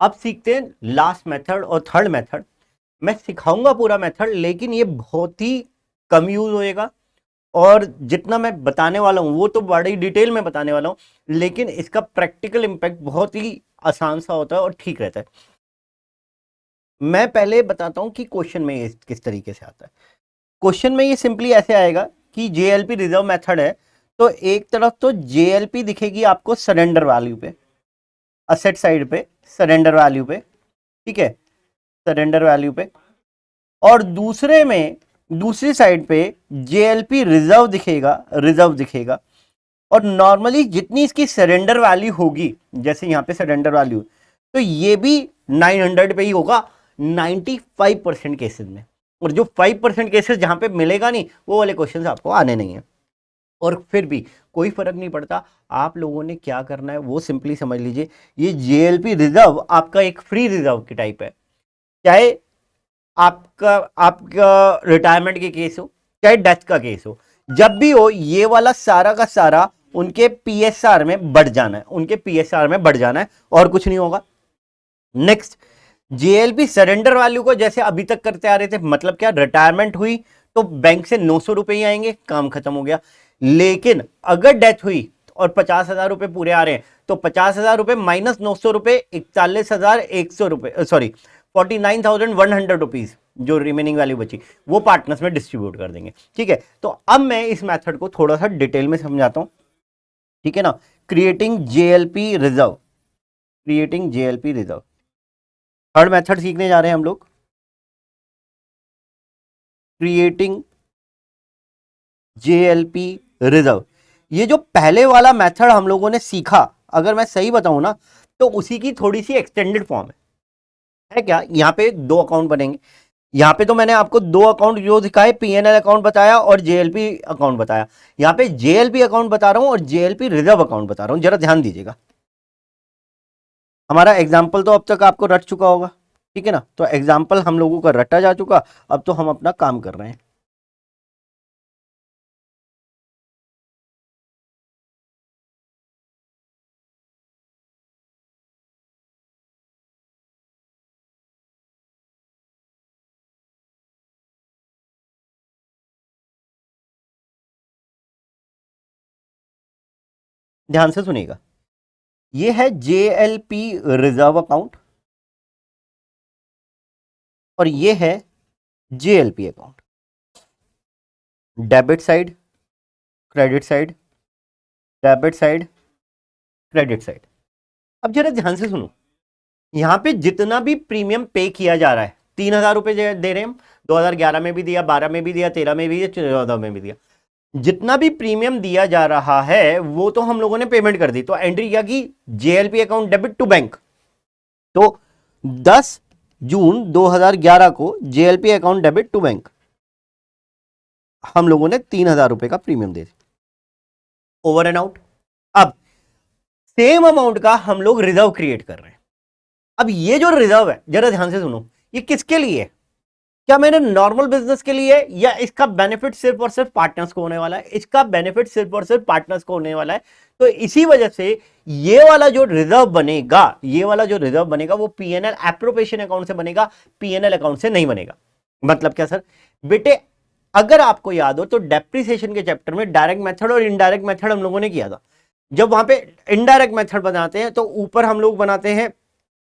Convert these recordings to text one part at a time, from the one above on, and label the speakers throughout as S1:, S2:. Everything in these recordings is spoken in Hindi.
S1: अब सीखते हैं लास्ट मेथड और थर्ड मेथड। मैं सिखाऊंगा पूरा मेथड, लेकिन ये बहुत ही कम यूज होएगा और जितना मैं बताने वाला हूं वो तो बड़ी डिटेल में बताने वाला हूं, लेकिन इसका प्रैक्टिकल इंपैक्ट बहुत ही आसान सा होता है और ठीक रहता है। मैं पहले बताता हूं कि क्वेश्चन में ये किस तरीके से आता है। क्वेश्चन में ये सिंपली ऐसे आएगा कि जेएलपी रिजर्व मेथड है, तो एक तरफ तो जेएलपी दिखेगी आपको सरेंडर वैल्यू पे, असेट साइड पे सरेंडर वैल्यू पे, ठीक है, सरेंडर वैल्यू पे, और दूसरे में दूसरी साइड पे जेएलपी रिजर्व दिखेगा, रिजर्व दिखेगा। और नॉर्मली जितनी इसकी सरेंडर वैल्यू होगी, जैसे यहां पे सरेंडर वैल्यू, तो ये भी 900 पे ही होगा 95% केसेस में। और जो 5% केसेस जहां पे मिलेगा नहीं, वो वाले क्वेश्चंस आपको आने नहीं है। और फिर भी कोई फर्क नहीं पड़ता, आप लोगों ने क्या करना है वो सिंपली समझ लीजिए। ये जेएलपी रिजर्व आपका एक फ्री रिजर्व की टाइप है, चाहे आपका आपका रिटायरमेंट के केस हो, चाहे डेथ का केस हो, जब भी हो ये वाला सारा का सारा उनके पीएसआर में बढ़ जाना है, उनके पीएसआर में बढ़ जाना है, और कुछ नहीं होगा। नेक्स्ट, जेएलपी सरेंडर वैल्यू को जैसे अभी तक करते आ रहे थे, मतलब क्या, रिटायरमेंट हुई तो बैंक से 900 रुपए ही आएंगे, काम खत्म हो गया। लेकिन अगर डेथ हुई और 50,000 रुपए पूरे आ रहे हैं, तो 50,000 रुपए माइनस 900 रुपए 41,100 रुपए, सॉरी 49,100 रुपीज, जो रिमेनिंग वैल्यू बची वो पार्टनर्स में डिस्ट्रीब्यूट कर देंगे। ठीक है, तो अब मैं इस मेथड को थोड़ा सा डिटेल में समझाता हूं, ठीक है ना। Creating JLP reserve, creating JLP reserve, third method सीखने जा रहे हैं हम लोग। क्रिएटिंग जेएलपी रिजर्व, ये जो पहले वाला मेथड हम लोगों ने सीखा, अगर मैं सही बताऊं ना, तो उसी की थोड़ी सी एक्सटेंडेड फॉर्म है क्या। यहां पे दो अकाउंट बनेंगे, यहां पे तो मैंने आपको दो अकाउंट जो दिखाए, पीएनएल अकाउंट बताया और जेएलपी अकाउंट बताया। यहां पे जेएलपी अकाउंट बता रहा हूं और जेएलपी रिजर्व अकाउंट बता रहा हूं, जरा ध्यान दीजिएगा। हमारा एग्जाम्पल तो अब तक आपको रट चुका होगा, ठीक है ना, तो एग्जाम्पल हम लोगों का रटा जा चुका, अब तो हम अपना काम कर रहे हैं। ध्यान से सुनिएगा, ये है जेएलपी रिजर्व अकाउंट और ये है JLP account. Debit side, credit side, debit side, credit side. अब जरा ध्यान से सुनो, यहां पे जितना भी प्रीमियम पे किया जा रहा है, 3,000 रुपए दे रहे हैं हम, 2011 में भी दिया, 12 में भी दिया, 13 में भी दिया, 14 में भी दिया। जितना भी प्रीमियम दिया जा रहा है वो तो हम लोगों ने पेमेंट कर दी, तो एंट्री किया कि JLP account debit to bank. तो 10 जून 2011 को JLP account debit to bank, हम लोगों ने 3,000 रुपए का प्रीमियम दे दिया, ओवर एंड आउट। अब सेम अमाउंट का हम लोग रिजर्व क्रिएट कर रहे हैं। अब ये जो रिजर्व है, जरा ध्यान से सुनो, ये किसके लिए है? क्या मेरे नॉर्मल बिजनेस के लिए, या इसका बेनिफिट सिर्फ और सिर्फ पार्टनर्स को होने वाला है? इसका बेनिफिट सिर्फ और सिर्फ पार्टनर्स को होने वाला है। तो इसी वजह से ये वाला जो रिजर्व बनेगा, ये वाला जो रिजर्व बनेगा वो पीएनएल एप्रोप्रिएशन अकाउंट से बनेगा, पीएनएल अकाउंट से नहीं बनेगा। मतलब क्या सर? बेटे, अगर आपको याद हो तो डेप्रिसिएशन के चैप्टर में डायरेक्ट मेथड और इनडायरेक्ट मेथड हम लोगों ने किया था। जब वहां पे इनडायरेक्ट मेथड बनाते हैं तो ऊपर हम लोग बनाते हैं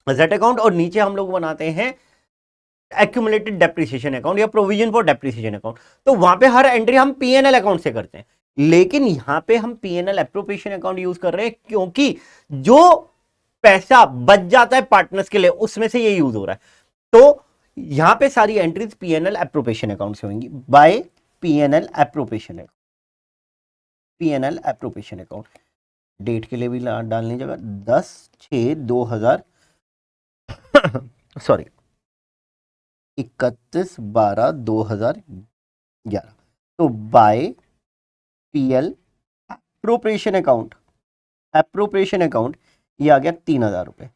S1: एसेट अकाउंट और नीचे हम लोग बनाते हैं एक्यूमुलेटेड डेप्रिसिएशन अकाउंट या प्रोविजन फॉर डेप्रिसिएशन अकाउंट। तो वहां पे हर एंट्री हम पीएनएल अकाउंट से करते हैं, लेकिन यहां पे हम पीएनएल एप्रोप्रिएशन अकाउंट यूज कर रहे हैं, क्योंकि जो पैसा बच जाता है पार्टनर्स के लिए उसमें से ये यूज हो रहा है। तो यहां पे सारी एंट्रीज पीएनएल एप्रोप्रिएशन अकाउंट से होंगी, by PNL appropriation account, PNL appropriation account. Date के लिए भी डालने जगह 10/6/2000 सॉरी 31/12/2011, तो by PL appropriation account, appropriation account ये आ गया 3,000 रुपए।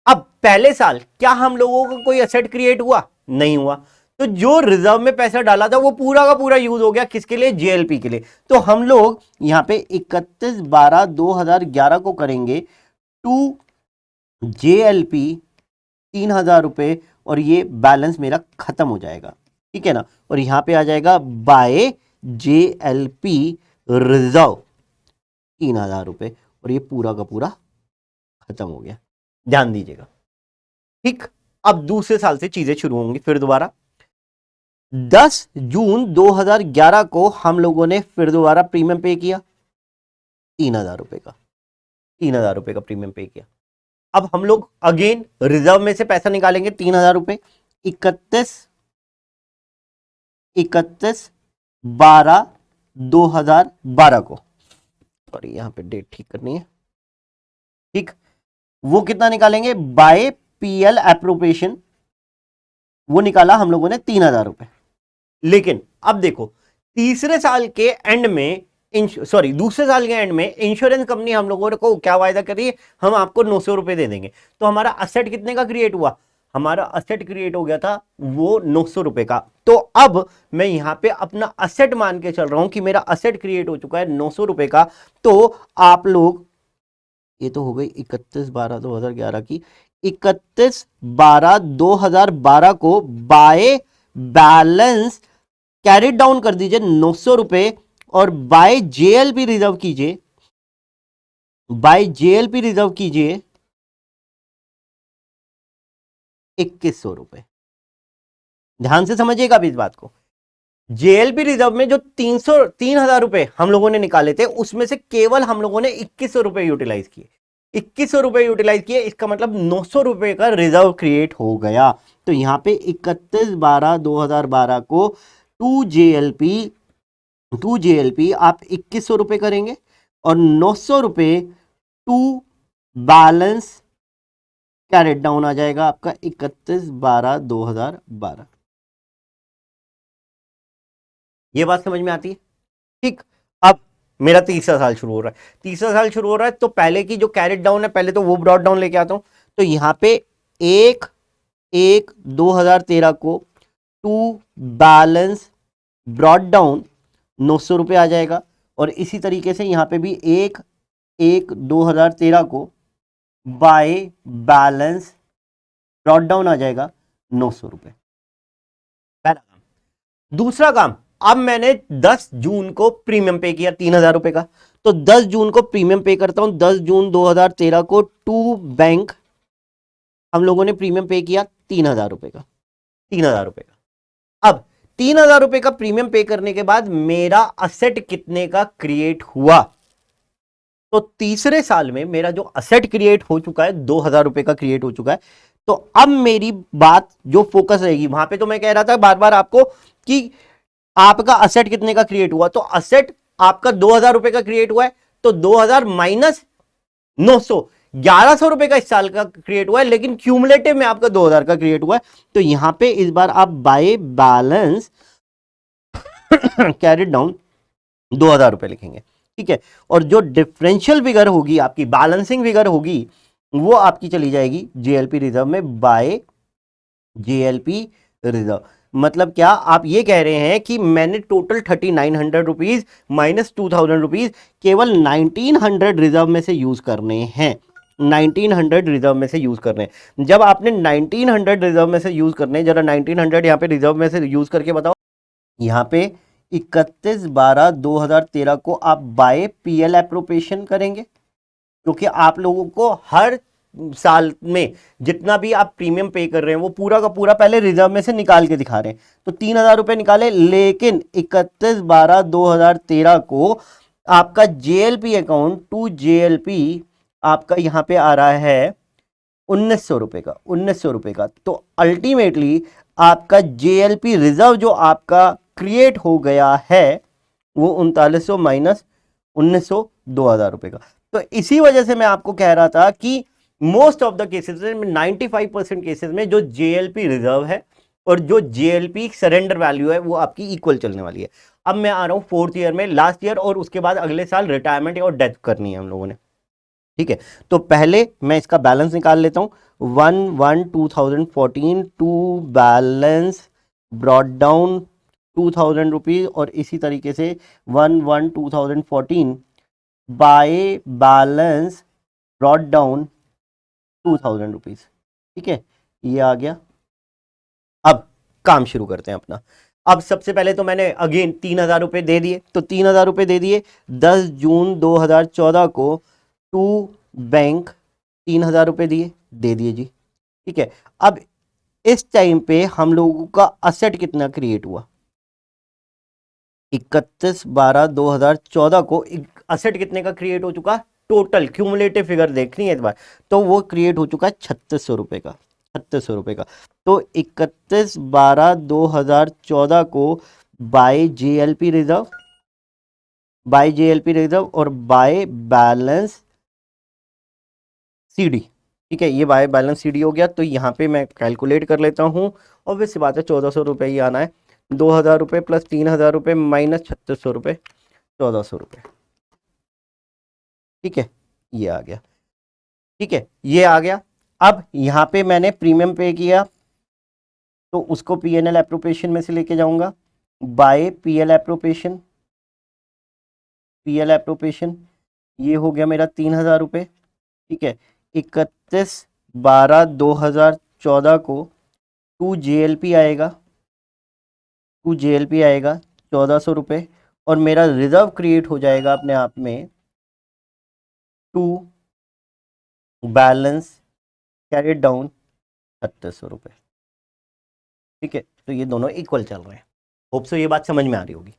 S1: अब पहले साल क्या हम लोगों को कोई एसेट क्रिएट हुआ? नहीं हुआ। तो जो रिजर्व में पैसा डाला था वो पूरा का पूरा यूज हो गया, किसके लिए? जेएलपी के लिए। तो हम लोग यहां पे 31/12/2011 को करेंगे टू JLP 3,000 रुपये और ये बैलेंस मेरा खत्म हो जाएगा, ठीक है ना। और यहाँ पे आ जाएगा बाय JLP रिजर्व 3,000 रुपये और ये पूरा का पूरा खत्म हो गया। ध्यान दीजिएगा, ठीक। अब दूसरे साल से चीजें शुरू होंगी फिर दोबारा। 10 जून 2011 को हम लोगों ने फिर दोबारा प्रीमियम पे किया 3,000 रुपये का, 3,000 रुपये का प्रीमियम पे किया। अब हम लोग अगेन रिजर्व में से पैसा निकालेंगे 3,000 रुपये 31/12/2012 को, सॉरी यहां पे डेट ठीक करनी है, ठीक। वो कितना निकालेंगे बाय PL एप्रोप्रिएशन, वो निकाला हम लोगों ने 3,000 रुपये। लेकिन अब देखो तीसरे साल के एंड में दूसरे साल के एंड में इंश्योरेंस कंपनी हम लोगों को क्या वायदा करी, हम आपको 900 रुपए दे देंगे। तो हमारा असेट कितने का क्रिएट हुआ, हमारा असेट क्रिएट हो गया था वो 900 रुपए का। तो अब मैं यहां पे अपना असेट मान के चल रहा हूं कि मेरा असेट क्रिएट हो चुका है 900 रुपए का। तो आप लोग, ये तो हो गई 31/12/2011 की, 31/12/2012 को बाय बैलेंस कैरी डाउन कर दीजिए 900 रुपए और बाय JLP रिजर्व कीजिए, बाय JLP रिजर्व कीजिए 2100 रुपए। ध्यान से समझिएगा अब इस बात को। JLP रिजर्व में जो 3,000 रुपए हम लोगों ने निकाले थे उसमें से केवल हम लोगों ने 2100 रुपए यूटिलाइज किए, 2100 रुपए यूटिलाइज किए, इसका मतलब 900 रुपए का रिजर्व क्रिएट हो गया। तो यहां पे 31/12/2012 को 2 JLP आप 2100 रुपए करेंगे और 900 रुपए टू बैलेंस कैरेट डाउन आ जाएगा आपका 31/12/2012। ये बात समझ में आती है, ठीक। अब मेरा तीसरा साल शुरू हो रहा है, तीसरा साल शुरू हो रहा है तो पहले की जो कैरेट डाउन है पहले तो वो ब्रॉड डाउन लेके आता हूं। तो यहां पे 1/1/2013 को टू बैलेंस ब्रॉड डाउन 900 रुपये आ जाएगा और इसी तरीके से यहां पे भी 1/1/2013 को बाय बैलेंस ब्रॉड डाउन आ जाएगा 900 रुपये। पहला काम। दूसरा काम, अब मैंने 10 जून को प्रीमियम पे किया 3,000 रुपए का, तो 10 जून को प्रीमियम पे करता हूं। 10 जून 2013 को टू बैंक हम लोगों ने प्रीमियम पे किया 3,000 रुपए का, 3,000 रुपए का। अब 3,000 रुपए का प्रीमियम पे करने के बाद मेरा असेट कितने का क्रिएट हुआ, तो तीसरे साल में मेरा जो असेट क्रिएट हो चुका है 2,000 रुपए का क्रिएट हो चुका है। तो अब मेरी बात जो फोकस रहेगी, वहां पे तो मैं कह रहा था बार बार आपको कि आपका असेट कितने का क्रिएट हुआ, तो असेट आपका 2,000 रुपए का क्रिएट हुआ है, तो 2,000 माइनस 900, 1,100 रुपए का इस साल का क्रिएट हुआ है, लेकिन क्यूमुलेटिव में आपका 2,000 का क्रिएट हुआ है। तो यहां पे इस बार आप बाय बैलेंस कैरी डाउन 2,000 रुपए लिखेंगे, ठीक है। और जो डिफरेंशियल फिगर होगी आपकी, बैलेंसिंग फिगर होगी, वो आपकी चली जाएगी JLP रिजर्व में बाय JLP रिजर्व। मतलब क्या आप ये कह रहे हैं कि मैंने टोटल 3,900 रुपीज माइनस 2,000 रुपीज केवल 1,900 रिजर्व में से यूज करने हैं, 1,900 रिजर्व में से यूज करने हैं। जब आपने 1,900 रिजर्व में से यूज करने, जरा 1,900 यहाँ पे रिजर्व में से यूज करके बताओ। यहाँ पे 31/12/2013 को आप बाय PL एप्रोप्रिएशन करेंगे, क्योंकि आप लोगों को हर साल में जितना भी आप प्रीमियम पे कर रहे हैं वो पूरा का पूरा पहले रिजर्व में से निकाल के दिखा रहे हैं। तो 3,000 रुपए निकाले, लेकिन 31/12/2013 को आपका JLP अकाउंट 2 JLP आपका यहां पे आ रहा है 1,900 रुपए का, 1,900 रुपए का। तो अल्टीमेटली आपका JLP रिजर्व जो आपका क्रिएट हो गया है वो 3,900 माइनस 1,900, 2,000 रुपए का। तो इसी वजह से मैं आपको कह रहा था कि मोस्ट ऑफ द केसेस में 95% केसेस में जो JLP रिजर्व है और जो JLP सरेंडर वैल्यू है वो आपकी इक्वल चलने वाली है। अब मैं आ रहा हूं 4th ईयर में, लास्ट ईयर और उसके बाद अगले साल रिटायरमेंट और डेथ करनी है हम लोगों ने, ठीक है। तो पहले मैं इसका बैलेंस निकाल लेता हूं। 1/1/2014 to balance brought down 2,000 rupees और इसी तरीके से 1/1/2014 बाय बैलेंस ब्रॉड डाउन ₹2000। ठीक है, ये आ गया। अब काम शुरू करते हैं अपना। अब सबसे पहले तो मैंने अगेन ₹3000 दे दिए, तो ₹3000 दे दिए 10 जून 2014 को टू बैंक, ₹3000 दिए, दे दिए जी। ठीक है, अब इस टाइम पे हम लोगों का असेट कितना क्रिएट हुआ? 31/12/2014 को असेट कितने का क्रिएट हो चुका? टोटल क्यूमुलेटिव फिगर देखनी है इस बार, तो वो क्रिएट हो चुका है ₹3600 का, ₹3600 का। तो 31/12/2014 को बाय जेएलपी रिजर्व, और बाय बैलेंस सीडी। ठीक है, ये बाय बैलेंस सीडी हो गया। तो यहाँ पे मैं कैलकुलेट कर लेता हूँ, ऑब्वियस सी बात है ₹1400 ही आना है। ₹2000 प्लस ₹3000 माइनस ₹3600, ₹1400। ठीक है, ये आ गया। ठीक है, ये आ गया। अब यहाँ पे मैंने प्रीमियम पे किया, तो उसको पीएनएल एप्रोप्रिएशन में से लेके जाऊंगा, बाय पीएल एप्रोप्रिएशन, ये हो गया मेरा ₹3000। ठीक है, 31/12/2014 को टू जेएलपी आएगा, ₹1400, और मेरा रिजर्व क्रिएट हो जाएगा अपने आप में टू बैलेंस कैरिड डाउन ₹3600। ठीक है, तो ये दोनों इक्वल चल रहे हैं। होप सो ये बात समझ में आ रही होगी।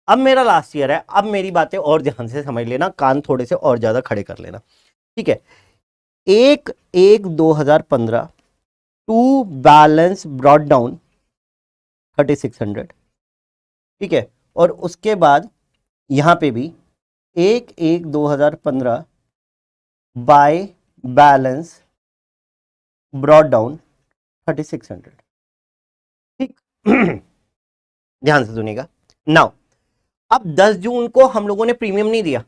S1: अब मेरा लास्ट ईयर है, अब मेरी बातें और ध्यान से समझ लेना, कान थोड़े से और ज्यादा खड़े कर लेना। ठीक है, 1/1/2015 टू बैलेंस ब्रॉट डाउन 3600। ठीक है, और उसके बाद यहां पे भी 1/1/2015 बाय बैलेंस ब्रॉट डाउन 3600। ठीक ध्यान से सुनिएगा नाउ। अब 10 जून को हम लोगों ने प्रीमियम नहीं दिया,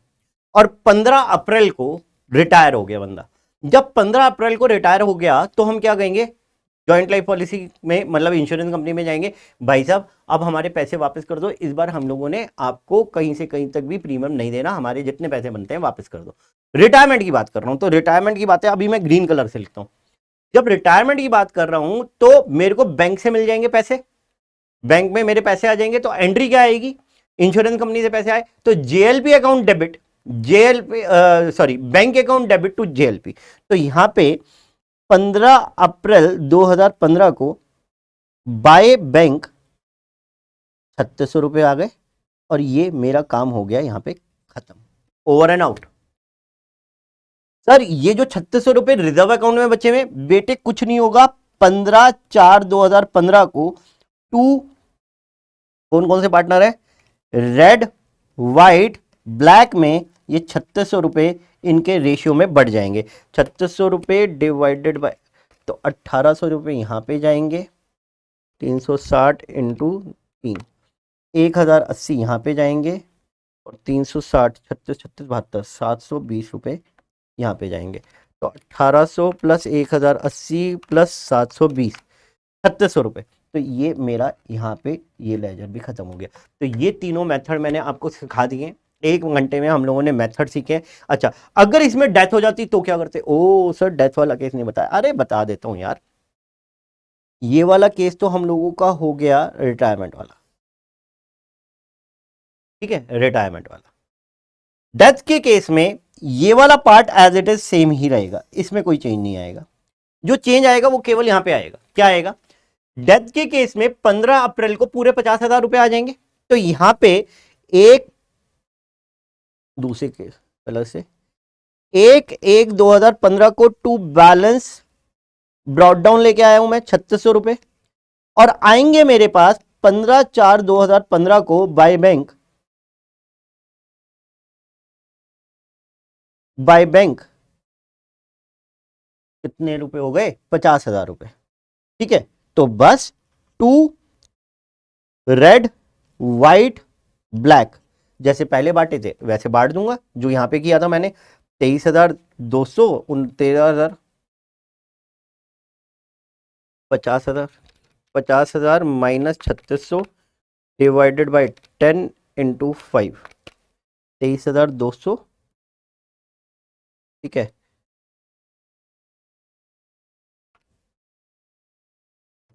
S1: और 15 अप्रैल को रिटायर हो गया बंदा। जब 15 अप्रैल को रिटायर हो गया, तो हम क्या कहेंगे? जॉइंट लाइफ पॉलिसी में, मतलब इंश्योरेंस कंपनी में जाएंगे, भाई साहब अब हमारे पैसे वापस कर दो, इस बार हम लोगों ने आपको कहीं से कहीं तक भी प्रीमियम नहीं देना, हमारे जितने पैसे बनते हैं वापस कर दो। रिटायरमेंट की बात कर रहा हूं, तो रिटायरमेंट की बातें अभी मैं ग्रीन कलर से लिखता हूं। जब रिटायरमेंट की बात कर रहा हूं, तो मेरे को बैंक से मिल जाएंगे पैसे, बैंक में मेरे पैसे आ जाएंगे, तो एंट्री क्या आएगी? इंश्योरेंस कंपनी से पैसे आए तो JLP account debit, bank account debit to JLP. तो यहां पे 15 अप्रैल 2015 को बाय बैंक ₹3600 आ गए, और ये मेरा काम हो गया यहां पे खत्म, ओवर एंड आउट। सर ये जो ₹3600 रिजर्व अकाउंट में बचे हुए बेटे, कुछ नहीं होगा। 15/4/2015 को टू, कौन कौन से पार्टनर है? रेड, व्हाइट, ब्लैक में ये ₹3600 इनके रेशियो में बढ़ जाएंगे। ₹3600 डिवाइडेड बाय, तो ₹1800 यहां पे जाएंगे, 360 इंटू 3, 1080 यहां पे जाएंगे, और 360, 36, 36, 72, ₹720 यहाँ पे जाएंगे। तो 1800 प्लस 1080 प्लस 720, ₹3600। तो ये मेरा यहाँ पे ये लेजर भी खत्म हो गया। तो ये तीनों मेथड मैंने आपको सिखा दिए, 1 घंटे में हम लोगों ने मेथड सीखे। अच्छा, अगर इसमें डेथ हो जाती तो क्या करते? ओ सर डेथ वाला केस नहीं बताया। अरे बता देता हूं यार, ये वाला केस तो हम लोगों का हो गया रिटायरमेंट वाला। ठीक है, रिटायरमेंट वाला। डेथ के केस में ये वाला part as it is same ही रहेगा, इसमें कोई चेंज नहीं आएगा। जो चेंज आएगा वो केवल यहां पे आएगा। क्या आएगा? डेथ के केस में 15 अप्रैल को पूरे ₹50,000 आ जाएंगे। तो यहां पे एक दूसरे केस कलर से 1/1/2015 को टू बैलेंस ब्रॉट डाउन लेके आया हूं मैं ₹3600, और आएंगे मेरे पास 15/4/2015 को बाय बैंक, कितने रुपए हो गए? ₹50,000। ठीक है, तो बस टू रेड, व्हाइट, ब्लैक, जैसे पहले बांटे थे वैसे बांट दूंगा। जो यहां पे किया था मैंने 23,200, 13,000, 50,000, 50,000 माइनस 3600 डिवाइडेड बाई 10 इंटू 5, 23,200। ठीक है,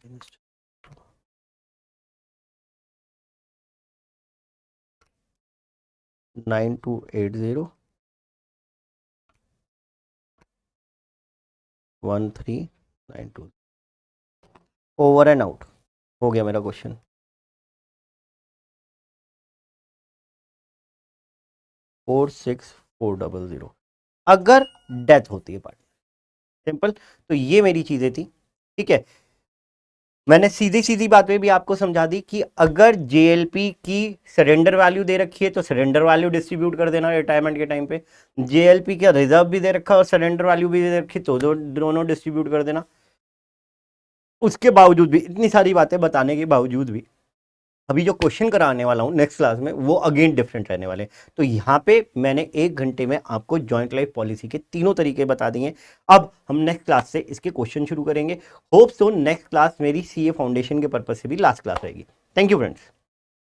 S1: 9280 1392 ओवर एंड आउट हो गया मेरा क्वेश्चन। फोर 46400 अगर डेथ होती है पार्टी, सिंपल। तो ये मेरी चीजें थी, ठीक है। मैंने सीधी सीधी बातें भी आपको समझा दी कि अगर जेएलपी की सरेंडर वैल्यू दे रखी है तो सरेंडर वैल्यू डिस्ट्रीब्यूट कर देना रिटायरमेंट के टाइम पे, जेएलपी का रिजर्व भी दे रखा और सरेंडर वैल्यू भी दे रखी तो दोनों डिस्ट्रीब्यूट कर देना। उसके बावजूद भी, इतनी सारी बातें बताने के बावजूद भी, अभी जो क्वेश्चन कराने वाला हूं नेक्स्ट क्लास में वो अगेन डिफरेंट रहने वाले। तो यहाँ पे मैंने 1 घंटे में आपको जॉइंट लाइफ पॉलिसी के तीनों तरीके बता दिए। अब हम नेक्स्ट क्लास से इसके क्वेश्चन शुरू करेंगे। होप सो नेक्स्ट क्लास मेरी सीए फाउंडेशन के पर्पज से भी लास्ट क्लास रहेगी। Thank you friends.